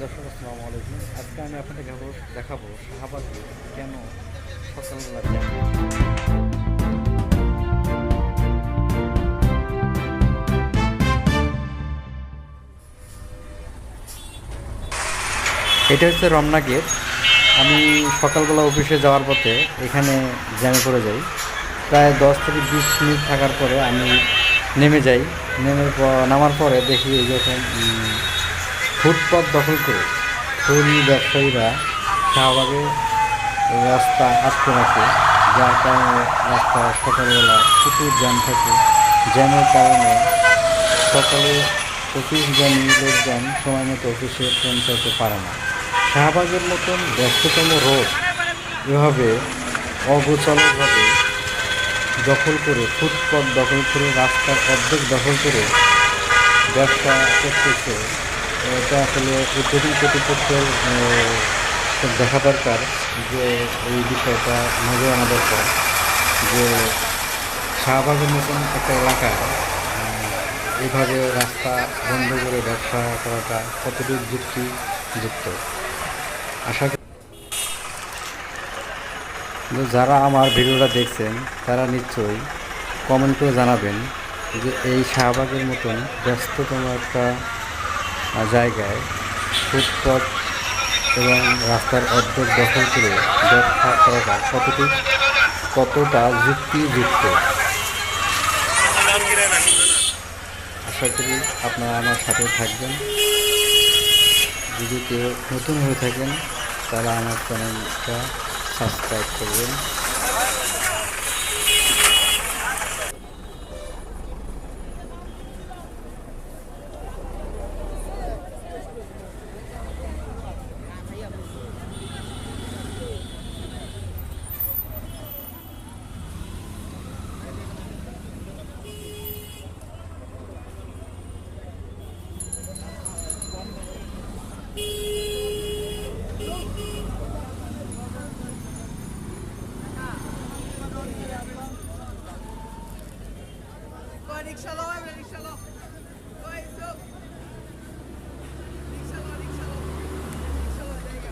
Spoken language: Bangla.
দর্শক আসসালামু আলাইকুম। আজকে আমি আপনাদের দেখাবো শাহবাগে কেন সকালবেলা জ্যাম। এটা হচ্ছে রমনা গেট। আমি সকালবেলা অফিসে যাওয়ার পথে এখানে জ্যামে পড়ে যাই। প্রায় 10 থেকে 20 মিনিট থাকার পরে আমি নেমে যাই। নামার পরে দেখি এই যখন ফুটপাত দখল করে খড়ি ব্যবসায়ীরা শাহবাগে রাস্তা আটকে রাখে, যার কারণে রাস্তা সকালবেলা প্রচুর জ্যাম থাকে। জ্যামের কারণে সকালে অফিসগামী লোকজন সময় মতো অফিসে পৌঁছাতে পারে না। শাহবাগের মতন ব্যস্ততম রোড এভাবে অগোছালোভাবে দখল করে, ফুটপাত দখল করে, রাস্তার অর্ধেক দখল করে ব্যবসা করতেছে। এটা আসলে উদ্বোধন কর্তৃপক্ষের দেখা দরকার যে এই বিষয়টা নজর আনা দরকার যে শাহবাগের মতন একটা এলাকায় এইভাবে রাস্তা বন্ধ করে ব্যবসা করাটা কতটুকু যুক্তিযুক্ত। আশা করি যারা আমার ভিডিওটা দেখছেন তারা নিশ্চয়ই কমেন্ট করে জানাবেন যে এই শাহবাগের মতন ব্যস্ততম একটা জায়গায় ফুটপাত এবং রাস্তার অর্ধেক দখল করে ব্যবসা করাটা কতটা যুক্তিযুক্ত। আশা করি আপনারা আমার সাথে থাকবেন। যদি কেউ নতুন হয়ে থাকেন তারা আমার চ্যানেলটা সাবস্ক্রাইব করবেন। রিক্সা লো রিক্সা লো রিক্সা লো রিক্সা লো জায়গা